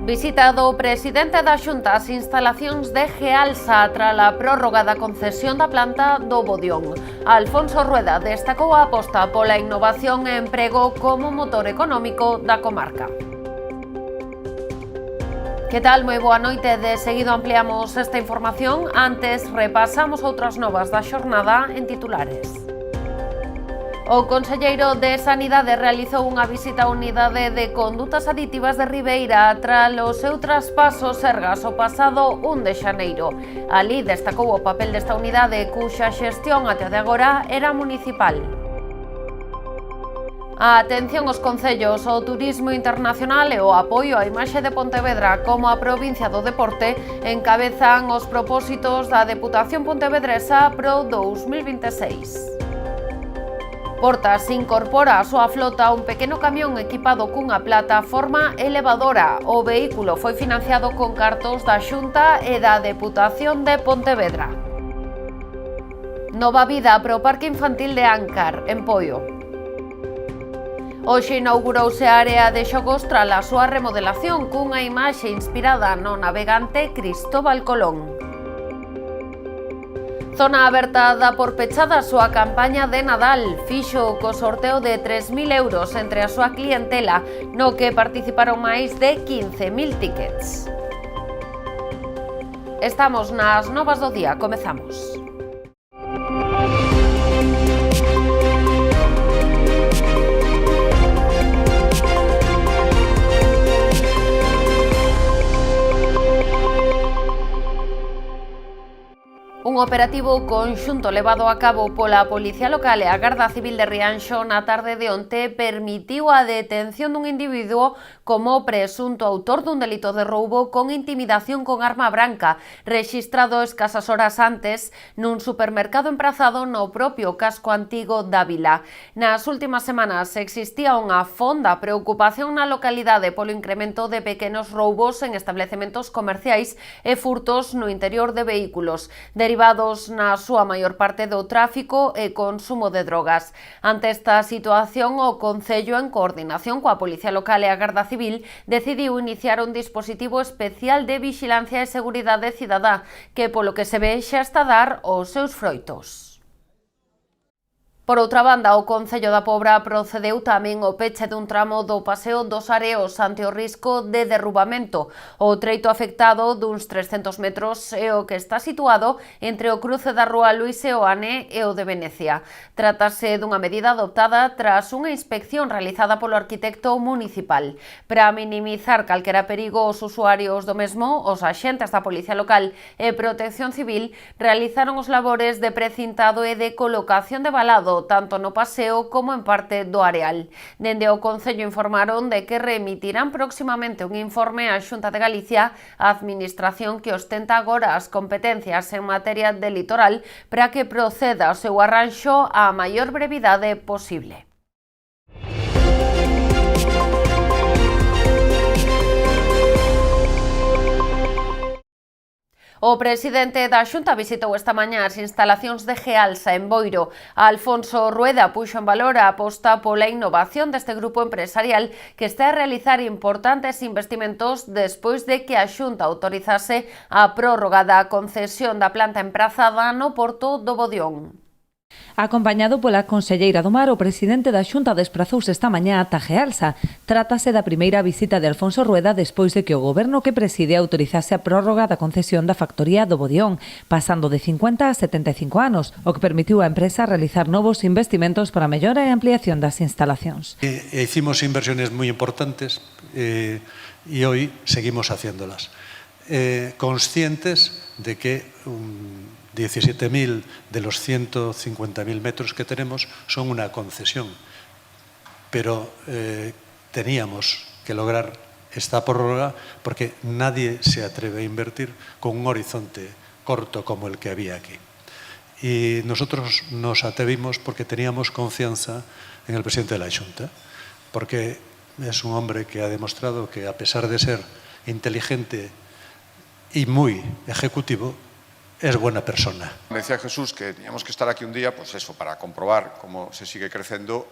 Visita do presidente da Xunta ás instalacións de Gealsa tras a prórroga da concesión da planta do Bodión. Alfonso Rueda destacou a aposta pola innovación e emprego como motor económico da comarca. Que tal? Moi boa noite. De seguido ampliamos esta información. Antes repasamos outras novas da xornada en titulares. O conselleiro de Sanidade realizou unha visita á unidade de condutas aditivas de Ribeira tras o seu traspaso Sergas o pasado 1 de xaneiro. Alí destacou o papel desta unidade, cuxa xestión até de agora era municipal. A atención aos concellos, o turismo internacional e o apoio á imaxe de Pontevedra como a provincia do deporte encabezan os propósitos da Deputación Pontevedresa pro 2026. Portas incorpora a súa flota un pequeno camión equipado cunha plataforma elevadora. O vehículo foi financiado con cartos da Xunta e da Deputación de Pontevedra. Nova vida pro Parque Infantil de Áncar, en Poio. Hoxe inaugurouse a área de xogos tras a súa remodelación cunha imaxe inspirada no navegante Cristóbal Colón. Zona Aberta dá por pechada a súa campaña de Nadal. Fixo co sorteo de 3.000 euros entre a súa clientela, no que participaron máis de 15.000 tickets. Estamos nas novas do día, comezamos. Un operativo conxunto levado a cabo pola Policía Local e a Garda Civil de Rianxo na tarde de onte permitiu a detención dun individuo como presunto autor dun delito de roubo con intimidación con arma branca, rexistrado escasas horas antes nun supermercado emprazado no propio casco antigo d'Ávila. Nas últimas semanas existía unha fonda preocupación na localidade polo incremento de pequenos roubos en establecementos comerciais e furtos no interior de vehículos, derivados na súa maior parte do tráfico e consumo de drogas. Ante esta situación, o Concello, en coordinación coa Policía Local e a Garda Civil, decidiu iniciar un dispositivo especial de vixilancia e seguridade cidadá, que, polo que se ve, xa está a dar os seus froitos. Por outra banda, o Concello da Pobra procedeu tamén ao peche dun tramo do Paseo dos Areos ante o risco de derrubamento. O treito afectado duns 300 metros é o que está situado entre o cruce da rúa Luis Seoane e o de Venecia. Trátase dunha medida adoptada tras unha inspección realizada polo arquitecto municipal. Para minimizar calquera perigo aos usuarios do mesmo, os axentes da Policía Local e Protección Civil realizaron os labores de precintado e de colocación de valado tanto no paseo como en parte do areal. Dende o Concello informaron de que remitirán próximamente un informe á Xunta de Galicia, a administración que ostenta agora as competencias en materia de litoral, para que proceda ao seu arranxo á maior brevidade posible. O presidente da Xunta visitou esta mañá as instalacións de Gealsa en Boiro. Alfonso Rueda puxo en valor a aposta pola innovación deste grupo empresarial que está a realizar importantes investimentos despois de que a Xunta autorizase a prórroga da concesión da planta emprazada no porto do Bodión. Acompañado pola conselleira do Mar, o presidente da Xunta desprazouse esta mañá ata Gealsa. Trátase da primeira visita de Alfonso Rueda despois de que o goberno que preside autorizase a prórroga da concesión da factoría do Bodión, pasando de 50 a 75 anos, o que permitiu á empresa realizar novos investimentos para a mellora e ampliación das instalacións. Hicimos inversiones moi importantes e hoy seguimos haciéndolas. Conscientes de que 17.000 de los 150.000 metros que tenemos son una concesión, pero teníamos que lograr esta prórroga porque nadie se atreve a invertir con un horizonte corto como el que había aquí. Y nosotros nos atrevimos porque teníamos confianza en el presidente de la Xunta, porque es un hombre que ha demostrado que, a pesar de ser inteligente y muy ejecutivo, es buena persona. Decía Jesús que teníamos que estar aquí un día, pues eso, para comprobar cómo se sigue creciendo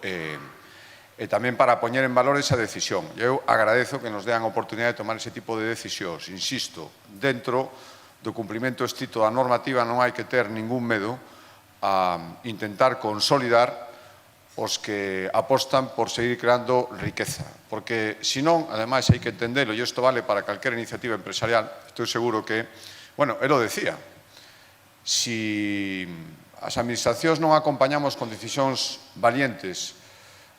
e tamén para poñer en valor esa decisión. Eu agradezo que nos dean a oportunidade de tomar ese tipo de decisións. Insisto, dentro do cumprimento estrito da normativa non hai que ter ningún medo a intentar consolidar os que apostan por seguir creando riqueza. Porque, senón, ademais, hai que entendelo, e isto vale para calquera iniciativa empresarial, estou seguro que, bueno, él lo decía, si as administracións non acompañamos con decisións valientes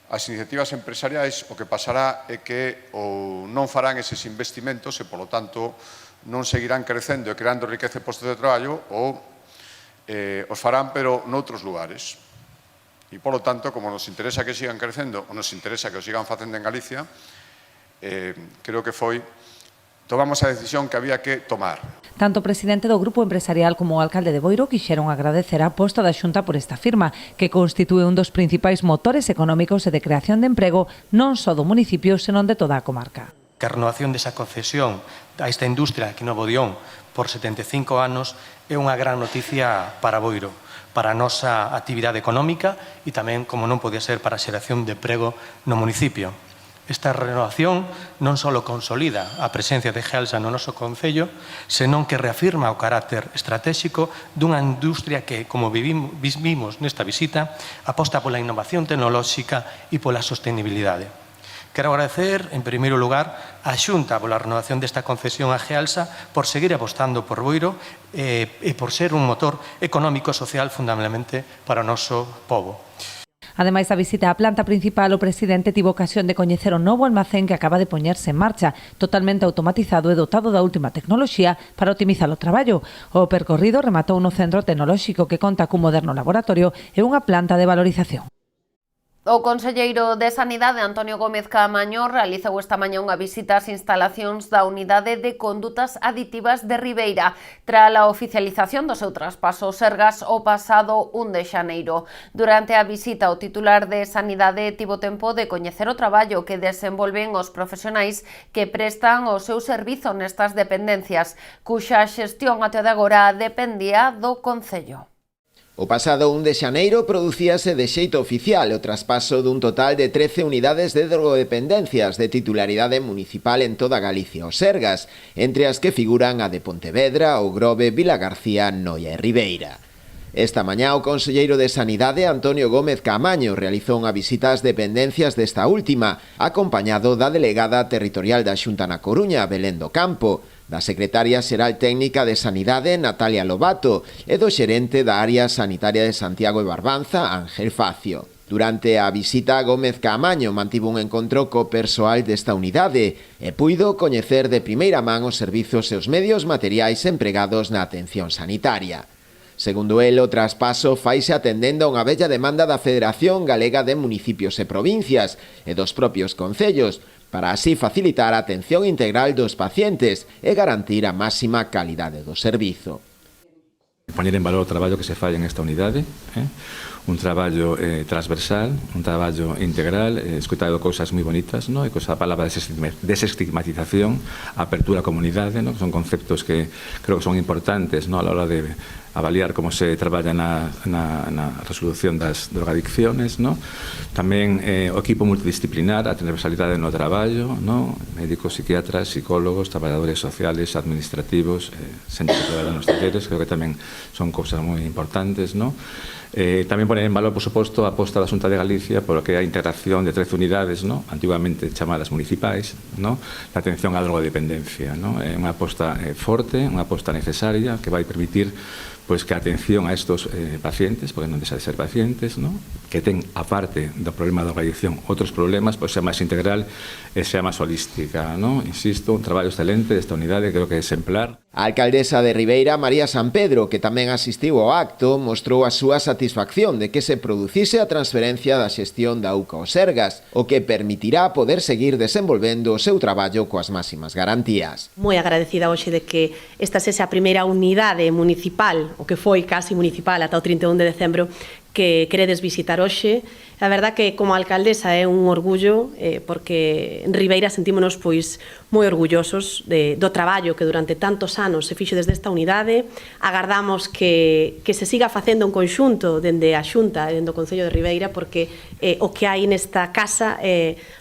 as iniciativas empresariais, o que pasará é que ou non farán eses investimentos e, polo tanto, non seguirán crecendo e creando riqueza e postos de traballo ou os farán, pero noutros lugares. E, polo tanto, como nos interesa que sigan crecendo ou nos interesa que o sigan facendo en Galicia, creo que tomamos a decisión que había que tomar. Tanto o presidente do grupo empresarial como o alcalde de Boiro quixeron agradecer a aposta da Xunta por esta firma, que constitúe un dos principais motores económicos e de creación de emprego non só do municipio, senón de toda a comarca. Que a renovación desa concesión a esta industria aquí no Bodión por 75 anos é unha gran noticia para Boiro, para a nosa actividade económica e tamén, como non podía ser, para a xeración de emprego no municipio. Esta renovación non só consolida a presencia de Gealsa no noso concello, senón que reafirma o carácter estratégico dunha industria que, como vimos nesta visita, aposta pola innovación tecnolóxica e pola sostenibilidade. Quero agradecer, en primeiro lugar, a Xunta pola renovación desta concesión a Gealsa por seguir apostando por Boiro e por ser un motor económico e social fundamentalmente para o noso pobo. Ademais da visita á planta principal, o presidente tivo ocasión de coñecer o novo almacén que acaba de poñerse en marcha, totalmente automatizado e dotado da última tecnoloxía para optimizar o traballo. O percorrido rematou no centro tecnolóxico que conta cun moderno laboratorio e unha planta de valorización. O conselleiro de Sanidade, Antonio Gómez Caamaño, realizou esta mañá unha visita ás instalacións da Unidade de Condutas Aditivas de Ribeira tras a oficialización do seu traspaso Sergas o pasado 1 de xaneiro. Durante a visita, o titular de Sanidade tivo tempo de coñecer o traballo que desenvolven os profesionais que prestan o seu servizo nestas dependencias, cuxa xestión até de agora dependía do Concello. O pasado 1 de xaneiro producíase de xeito oficial o traspaso dun total de 13 unidades de drogodependencias de titularidade municipal en toda Galicia, o Sergas, entre as que figuran a de Pontevedra, o Grove, Vilagarcía, Noia e Ribeira. Esta mañá o conselleiro de Sanidade, Antonio Gómez Caamaño, realizou unha visita ás dependencias desta última, acompañado da delegada territorial da Xunta na Coruña, Belén do Campo, da secretaria xeral técnica de Sanidade, Natalia Lobato, e do xerente da área sanitaria de Santiago e Barbanza, Ángel Facio. Durante a visita, Gómez Caamaño mantivo un encontro co persoal desta unidade e puido coñecer de primeira man os servizos e os medios materiais empregados na atención sanitaria. Segundo el, o traspaso faise atendendo a unha bella demanda da Federación Galega de Municipios e Provincias e dos propios concellos, para así facilitar a atención integral dos pacientes e garantir a máxima calidade do servizo. Poñer en valor o traballo que se fai en esta unidade, un traballo transversal, un traballo integral, escoitado cousas moi bonitas, e cosa a palabra desestigmatización, apertura á comunidade, que son conceptos que creo que son importantes a la hora de avaliar como se traballa na resolución das drogadicciones, tamén o equipo multidisciplinar, a transversalidade no traballo, médicos, psiquiatras, psicólogos, traballadores sociales, administrativos, xente que traballa nos talleres, creo que tamén son cousas moi importantes, tamén poner en valor, por suposto, a aposta da Xunta de Galicia por que é a integración de 13 unidades, antiguamente chamadas municipais, na atención á drogodependencia. É unha aposta forte, unha aposta necesaria que vai permitir que a atención a estos pacientes, porque non deixa de ser pacientes, que ten, aparte do problema da drogadicción, outros problemas, sea máis integral e sea máis holística. Insisto, un traballo excelente desta unidade, creo que é exemplar. A alcaldesa de Ribeira, María San Pedro, que tamén asistiu ao acto, mostrou a súa satisfacción de que se producise a transferencia da xestión da UCA ao Sergas, o que permitirá poder seguir desenvolvendo o seu traballo coas máximas garantías. Moi agradecida hoxe de que esta sexa a primeira unidade municipal, o que foi casi municipal ata o 31 de decembro, que queredes visitar hoxe, A verdad que como alcaldesa é un orgullo porque en Ribeira sentímonos pois moi orgullosos do traballo que durante tantos anos se fixo desde esta unidade. Agardamos que se siga facendo un conxunto dende a Xunta e dende o Concello de Ribeira porque o que hai nesta casa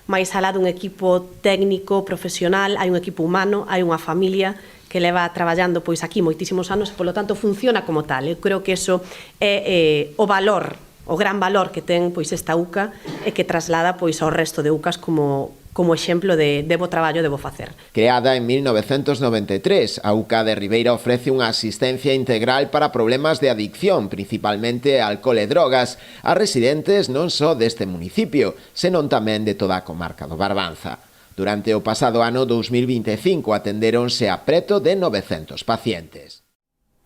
máis alá dun equipo técnico, profesional, hai un equipo humano, hai unha familia que leva traballando pois aquí moitísimos anos e, polo tanto, funciona como tal. Eu creo que eso é o valor, o gran valor que ten pois esta UCA e que traslada pois ao resto de UCAs como exemplo de bo traballo, debo facer. Creada en 1993, a UCA de Ribeira ofrece unha asistencia integral para problemas de adicción, principalmente alcohol e drogas, a residentes non só deste municipio, senón tamén de toda a comarca do Barbanza. Durante o pasado ano 2025 atendéronse a preto de 900 pacientes.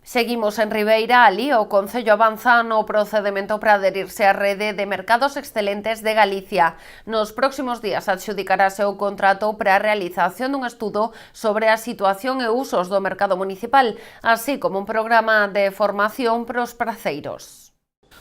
Seguimos en Ribeira, ali o Concello avanza no procedemento para adherirse á rede de mercados excelentes de Galicia. Nos próximos días adxudicarase o contrato para a realización dun estudo sobre a situación e usos do mercado municipal, así como un programa de formación para os praceiros.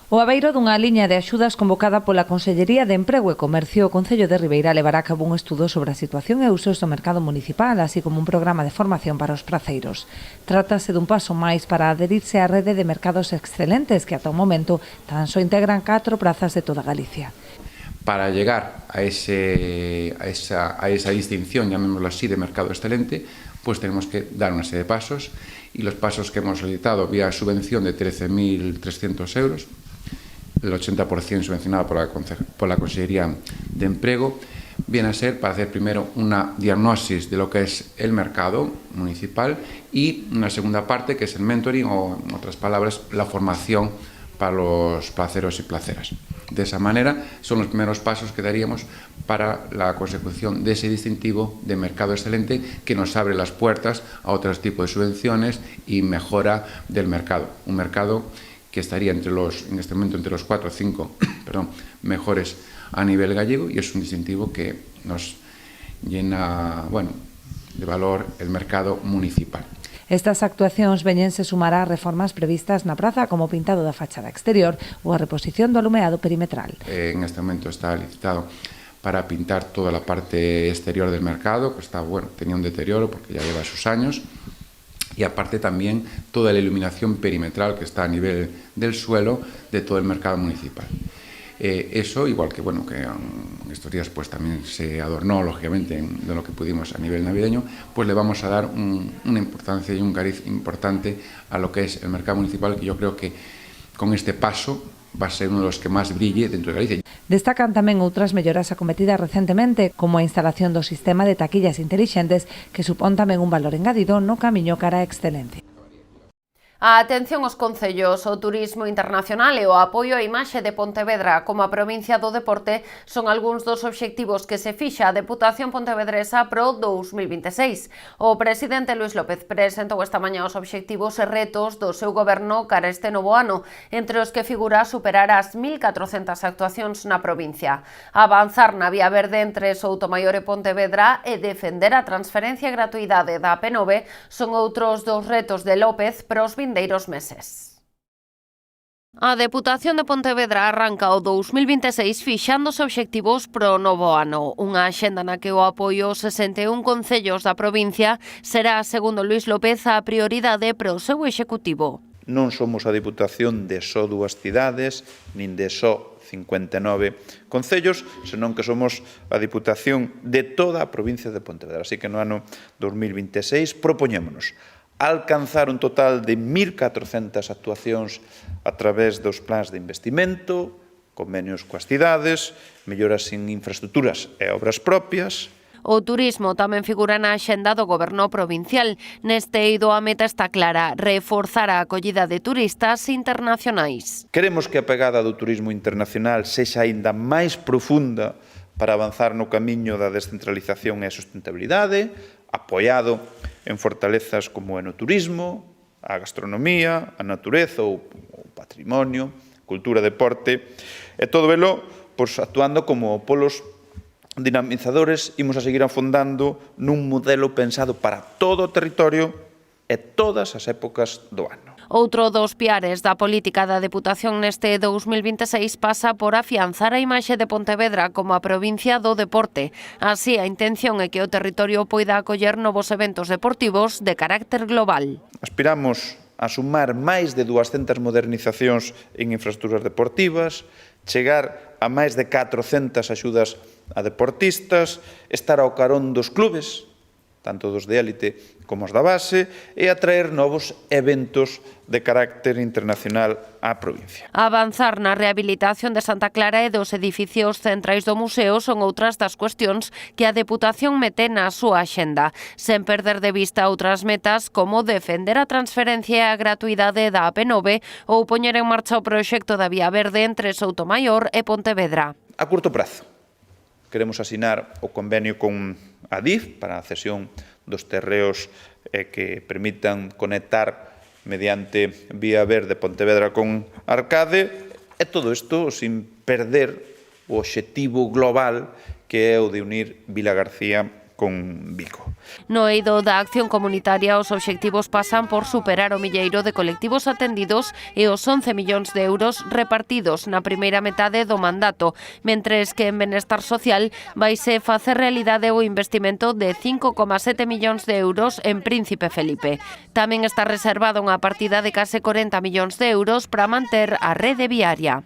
O abeiro dunha liña de axudas convocada pola Consellería de Emprego e Comercio, o Concello de Ribeira levará a cabo un estudo sobre a situación e usos do mercado municipal, así como un programa de formación para os praceiros. Trátase dun paso máis para adherirse á rede de mercados excelentes que ata o momento tan só integran 4 prazas de toda Galicia. Para llegar a esa distinción, llamémoslo así, de mercado excelente, pues tenemos que dar una serie de pasos, y los pasos que hemos solicitado vía subvención de 13.300 euros, el 80% subvencionado por la Consellería de Empleo, viene a ser para hacer primero una diagnosis de lo que es el mercado municipal y una segunda parte que es el mentoring, o en otras palabras, la formación para los placeros y placeras. De esa manera son los primeros pasos que daríamos para la consecución de ese distintivo de mercado excelente que nos abre las puertas a otros tipos de subvenciones y mejora del mercado. Un mercado que estaría en este momento entre los 4 o 5 mejores a nivel gallego, y es un distintivo que nos llena de valor el mercado municipal. Estas actuacións veñense sumar ás reformas previstas na praza, como o pintado da fachada exterior ou a reposición do alumeado perimetral. En este momento está licitado para pintar toda la parte exterior del mercado, que está, tenía un deterioro porque ya lleva sus años, y aparte también toda la iluminación perimetral que está a nivel del suelo de todo el mercado municipal. Eso, igual que que en estos días pues también se adornó lógicamente de lo que pudimos a nivel navideño, pues le vamos a dar una importancia y un cariz importante a lo que es el mercado municipal, que yo creo que con este paso va a ser uno de los que más brille dentro de Galicia. Destacan tamén outras melloras acometidas recentemente, como a instalación do sistema de taquillas intelixentes, que supón tamén un valor engadido no camiño cara á excelencia. A atención aos concellos, o turismo internacional e o apoio á imaxe de Pontevedra como a provincia do deporte son algúns dos obxectivos que se fixa a Deputación Pontevedresa pro 2026. O presidente Luís López presentou esta mañá os obxectivos e retos do seu goberno cara este novo ano, entre os que figura superar as 1.400 actuacións na provincia. Avanzar na vía verde entre Soutomaior e Pontevedra e defender a transferencia e gratuidade da P9 son outros dos retos de López pros vindeiros meses. A Deputación de Pontevedra arranca o 2026 fixando os obxectivos pro novo ano, unha axenda na que o apoio aos 61 concellos da provincia será, segundo Luís López, a prioridade pro seu executivo. Non somos a Deputación de só 2 cidades, nin de só 59 concellos, senón que somos a Deputación de toda a provincia de Pontevedra. Así que no ano 2026 propoñémonos alcanzar un total de 1.400 actuacións a través dos plans de investimento, convenios coas cidades, melloras en infraestructuras e obras propias. O turismo tamén figura na axenda do goberno provincial. Neste eido a meta está clara, reforzar a acollida de turistas internacionais. Queremos que a pegada do turismo internacional sexa aínda máis profunda para avanzar no camiño da descentralización e a sustentabilidade, apoiado en fortalezas como o enoturismo, a gastronomía, a natureza, o patrimonio, cultura, deporte, e todo velo actuando como polos dinamizadores. Imos a seguir afondando nun modelo pensado para todo o territorio e todas as épocas do ano. Outro dos piares da política da Deputación neste 2026 pasa por afianzar a imaxe de Pontevedra como a provincia do deporte. Así, a intención é que o territorio poida acoller novos eventos deportivos de carácter global. Aspiramos a sumar máis de 200 modernizacións en infraestructuras deportivas, chegar a máis de 400 axudas a deportistas, estar ao carón dos clubes, tanto dos de élite como os da base, e atraer novos eventos de carácter internacional á provincia. Avanzar na rehabilitación de Santa Clara e dos edificios centrais do museo son outras das cuestións que a Deputación mete na súa axenda, sen perder de vista outras metas como defender a transferencia e a gratuidade da AP9 ou poñer en marcha o proxecto da Vía Verde entre Soutomaior e Pontevedra. A curto prazo, queremos asinar o convenio con Adif para a cesión dos terreos que permitan conectar mediante Vía Verde Pontevedra con Arcade, e todo isto sin perder o obxectivo global que é o de unir Vilagarcía con Vigo. No eido da acción comunitaria, os obxectivos pasan por superar o milleiro de colectivos atendidos e os 11 millóns de euros repartidos na primeira metade do mandato, mentres que en benestar social vaise facer realidade o investimento de 5,7 millóns de euros en Príncipe Felipe. Tamén está reservada unha partida de case 40 millóns de euros para manter a rede viaria.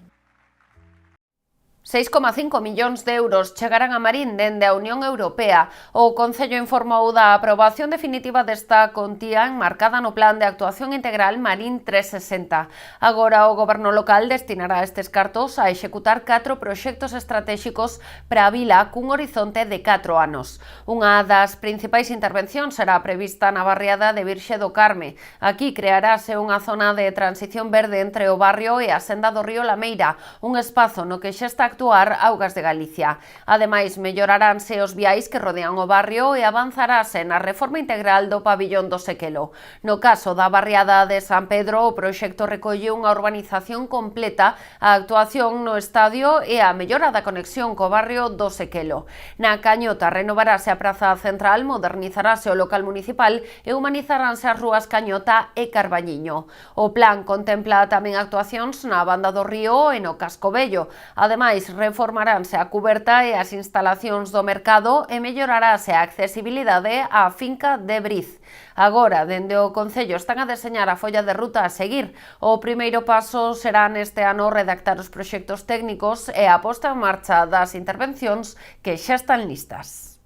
6,5 millóns de euros chegarán a Marín dende a Unión Europea. O Concello informou da aprobación definitiva desta contía enmarcada no Plan de Actuación Integral Marín 360. Agora o Goberno local destinará estes cartos a executar 4 proxectos estratéxicos para a vila cun horizonte de 4 anos. Unha das principais intervencións será prevista na barriada de Virxe do Carme. Aquí crearase unha zona de transición verde entre o barrio e a senda do río Lameira, un espazo no que xa está actuar Augas de Galicia. Ademais, melloraranse os viais que rodean o barrio e avanzarase na reforma integral do pabillón do Sequelo. No caso da barriada de San Pedro, o proxecto recolle unha urbanización completa, a actuación no estadio e a mellora da conexión co barrio do Sequelo. Na Cañota renovarase a praza central, modernizarase o local municipal e humanizaránse as rúas Cañota e Carballiño. O plan contempla tamén actuacións na banda do río e no Casco Vello. Ademais, reformaránse a cuberta e as instalacións do mercado e mellorarase a accesibilidade á finca de Briz. Agora, dende o Concello están a deseñar a folla de ruta a seguir. O primeiro paso será neste ano redactar os proxectos técnicos e a posta en marcha das intervencións que xa están listas.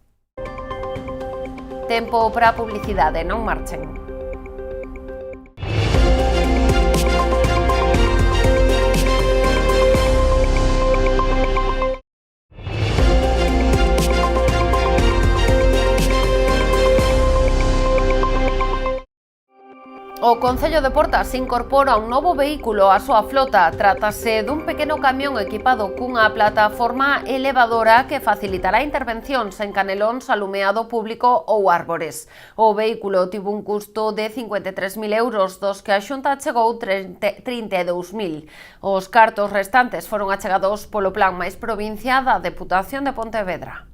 Tempo para a publicidade, non marchen. O Concello de Portas incorpora un novo vehículo á súa flota. Trátase dun pequeno camión equipado cunha plataforma elevadora que facilitará intervencións en canelóns, alumeado público ou árbores. O vehículo tivo un custo de 53.000 euros, dos que a Xunta chegou 32.000. Os cartos restantes foron achegados polo Plan Mais Provincia da Deputación de Pontevedra.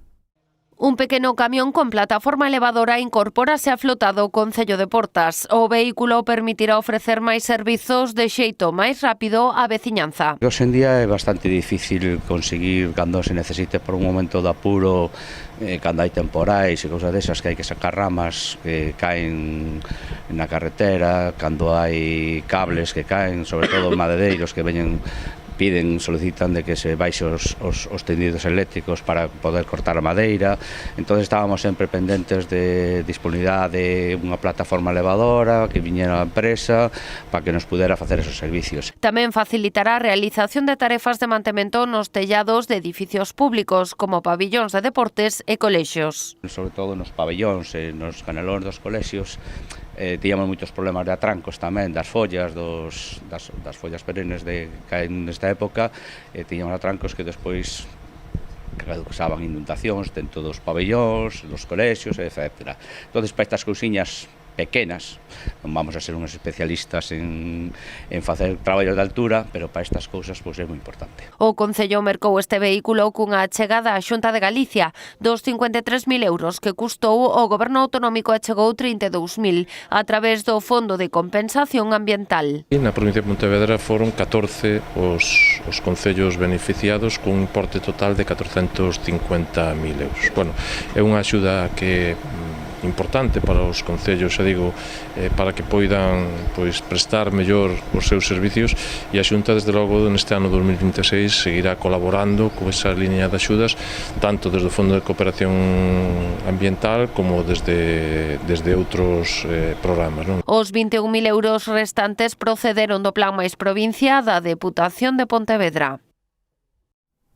Un pequeno camión con plataforma elevadora incorpórase á flota do Concello de Portas. O vehículo permitirá ofrecer máis servizos de xeito máis rápido á veciñanza. Hoxe en día é bastante difícil conseguir cando se necesite por un momento de apuro, cando hai temporais e cousas desas que hai que sacar ramas que caen na carretera, cando hai cables que caen, sobre todo madeireiros que veñen solicitan de que se baixe os tendidos eléctricos para poder cortar a madeira. Entón estábamos sempre pendentes de disponibilidade de unha plataforma elevadora que viñera a empresa para que nos pudera facer esos servicios. Tamén facilitará a realización de tarefas de mantemento nos tellados de edificios públicos como pabillóns de deportes e colexios. Sobre todo nos pabillóns e nos canelóns dos colexios tiñamos moitos problemas de atrancos tamén das follas, das follas perennes que caen nesta época, tiñamos atrancos que despois causaban inundacións dentro dos pabellóns, dos colexios, etc. Entón, para estas cousiñas pequenas. Non vamos a ser uns especialistas en facer traballos de altura, pero para estas cousas pois é moi importante. O Concello mercou este vehículo cunha achegada á Xunta de Galicia. Dos 53.000 euros que custou, o Goberno autonómico achegou 32.000 a través do Fondo de Compensación Ambiental. Na provincia de Pontevedra foron 14 os concellos beneficiados cun importe total de 450.000 euros. Bueno, é unha axuda que importante para os concellos, xa digo, para que poidan prestar mellor os seus servicios, e a Xunta, desde logo, neste ano 2026 seguirá colaborando con esa liña de axudas, tanto desde o Fondo de Cooperación Ambiental como desde outros programas. Os 21.000 euros restantes procederon do Plan Mais Provincia da Deputación de Pontevedra.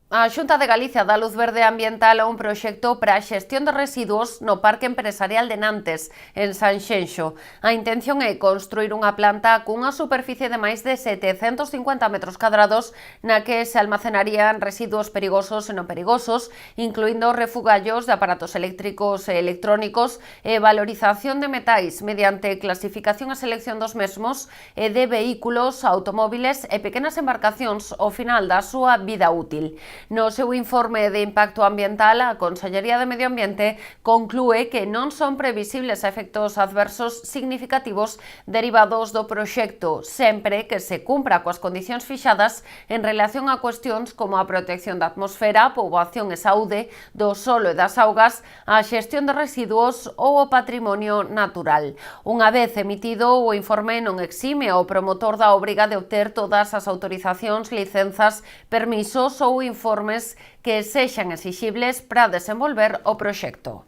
A Xunta de Galicia dá luz verde ambiental a un proxecto para a xestión de residuos no Parque Empresarial de Nantes, en Sanxenxo. A intención é construir unha planta cunha superficie de máis de 750 metros cadrados na que se almacenarían residuos perigosos e non perigosos, incluindo refugallos de aparatos eléctricos e electrónicos e valorización de metais mediante clasificación e selección dos mesmos e de vehículos, automóviles e pequenas embarcacións ao final da súa vida útil. No seu informe de impacto ambiental, a Consellería de Medio Ambiente conclúe que non son previsibles efectos adversos significativos derivados do proxecto, sempre que se cumpra coas condicións fixadas en relación a cuestións como a protección da atmosfera, poboación e saúde, do solo e das augas, a xestión de residuos ou o patrimonio natural. Unha vez emitido, o informe non exime ao promotor da obriga de obter todas as autorizacións, licenzas, permisos ou informes que sexan exixibles para desenvolver o proxecto.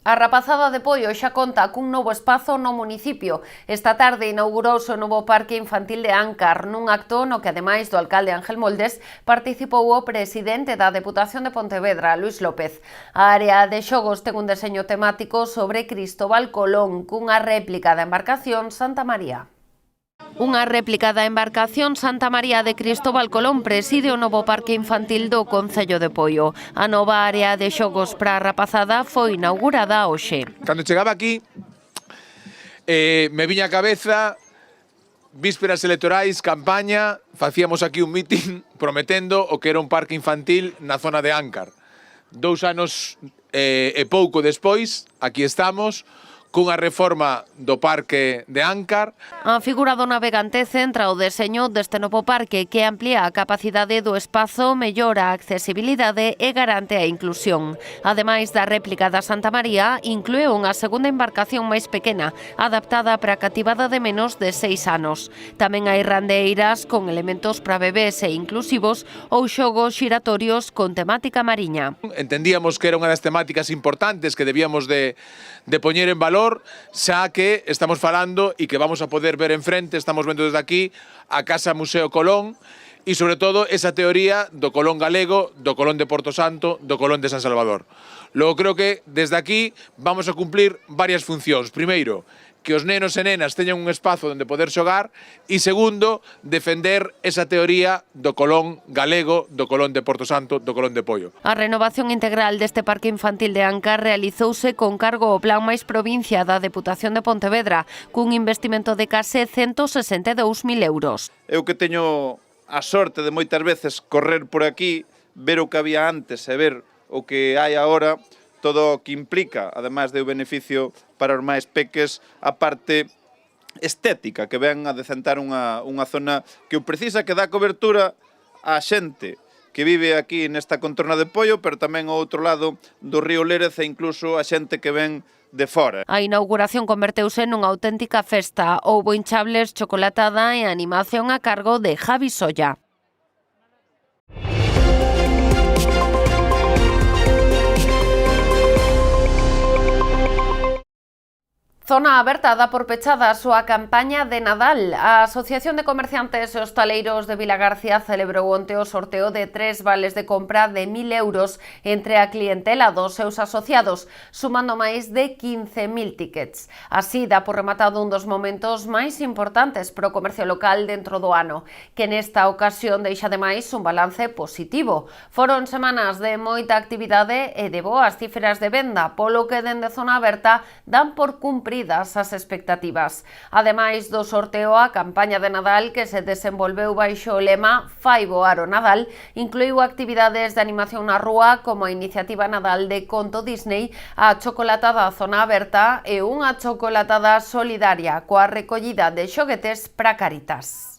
A Rapazada de Poio xa conta cun novo espazo no municipio. Esta tarde inaugurouse o novo parque infantil de Ancar, nun acto no que, ademais do alcalde Ángel Moldes, participou o presidente da Deputación de Pontevedra, Luis López. A área de xogos ten un deseño temático sobre Cristóbal Colón, cunha réplica da embarcación Santa María. Unha réplica da embarcación Santa María de Cristóbal Colón preside o novo parque infantil do Concello de Poio. A nova área de xogos para a rapazada foi inaugurada hoxe. Cando chegaba aquí, me viña a cabeza vísperas electorais, campaña, facíamos aquí un mitin prometendo o que era un parque infantil na zona de Ancar. 2 anos e pouco despois, aquí estamos, cunha reforma do parque de Ancar. A figura do navegante centra o deseño deste novo parque que amplía a capacidade do espazo, mellora a accesibilidade e garante a inclusión. Ademais da réplica da Santa María, inclúe unha segunda embarcación máis pequena, adaptada para a cativada de menos de 6 anos. Tamén hai randeiras con elementos para bebés e inclusivos ou xogos xiratorios con temática mariña. Entendíamos que era unha das temáticas importantes que debíamos de poñer en valor, xa que estamos falando e que vamos a poder ver enfrente, estamos vendo desde aquí, a Casa Museo Colón e, sobre todo, esa teoría do Colón galego, do Colón de Porto Santo, do Colón de San Salvador. Logo, creo que desde aquí vamos a cumplir varias funcións. Primeiro, que os nenos e nenas teñan un espazo onde poder xogar e, segundo, defender esa teoría do Colón galego, do Colón de Porto Santo, do Colón de Poio. A renovación integral deste parque infantil de Ancar realizouse con cargo ao Plan Mais Provincia da Deputación de Pontevedra, cun investimento de case 162.000 euros. Eu que teño a sorte de moitas veces correr por aquí, ver o que había antes e ver o que hai agora, todo o que implica, ademais do beneficio para os máis peques, a parte estética, que ven a decentar unha zona que o precisa, que dá cobertura á xente que vive aquí nesta contorna de Poio, pero tamén ao outro lado do río Lérez e incluso a xente que ven de fora. A inauguración converteuse nunha auténtica festa. Houbo hinchables, chocolatada e animación a cargo de Javi Solla. Zona Aberta dá por pechada a súa campaña de Nadal. A Asociación de Comerciantes e Hostaleiros de Vilagarcía celebrou onte o sorteo de 3 vales de compra de 1.000 euros entre a clientela dos seus asociados, sumando máis de 15.000 tickets. Así dá por rematado un dos momentos máis importantes para o comercio local dentro do ano, que nesta ocasión deixa ademais un balance positivo. Foron semanas de moita actividade e de boas cifras de venda, polo que dende Zona Aberta dan por cumprir cumpridas as expectativas. Ademais do sorteo, a campaña de Nadal que se desenvolveu baixo o lema Fai voar o Nadal incluiu actividades de animación na rúa como a iniciativa Nadal de Conto Disney, a chocolatada Zona Aberta e unha chocolatada solidaria coa recollida de xoguetes para Caritas.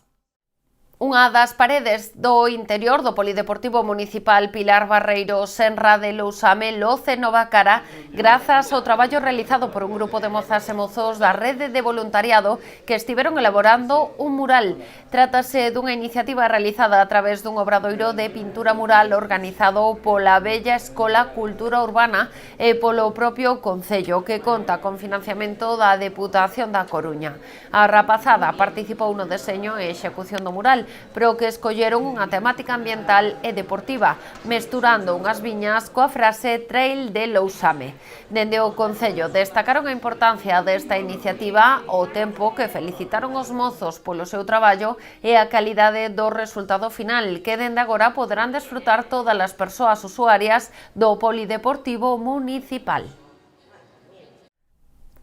Unha das paredes do interior do Polideportivo Municipal Pilar Barreiro Senra de Lousame loce nova cara grazas ao traballo realizado por un grupo de mozas e mozos da rede de voluntariado que estiveron elaborando un mural. Trátase dunha iniciativa realizada a través dun obradoiro de pintura mural organizado pola Bella Escola Cultura Urbana e polo propio Concello, que conta con financiamento da Deputación da Coruña. A rapazada participou no deseño e execución do mural, pero que escolleron unha temática ambiental e deportiva, mesturando unhas viñas coa frase Trail de Lousame. Dende o Concello destacaron a importancia desta iniciativa, o tempo que felicitaron os mozos polo seu traballo e a calidade do resultado final, que dende agora poderán desfrutar todas as persoas usuarias do Polideportivo Municipal.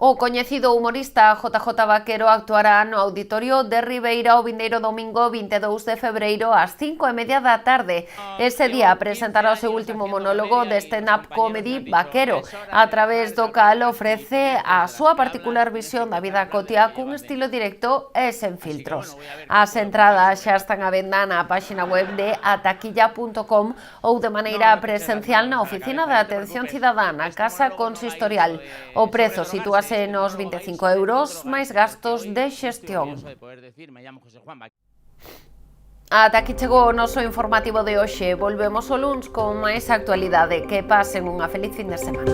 O coñecido humorista JJ Vaquero actuará no Auditorio de Ribeira o vindeiro domingo 22 de febreiro ás 5:30 da tarde. Ese día presentará o seu último monólogo de stand-up comedy Vaquero, a través do cal ofrece a súa particular visión da vida cotiá cun estilo directo e sen filtros. As entradas xa están á venda na páxina web de ataquilla.com ou de maneira presencial na Oficina de Atención Cidadá na Casa Consistorial. O prezo sitúase nos 25 euros máis gastos de xestión. Ata aquí chegou o noso informativo de hoxe. Volvemos o luns con máis actualidade. Que pasen unha feliz fin de semana.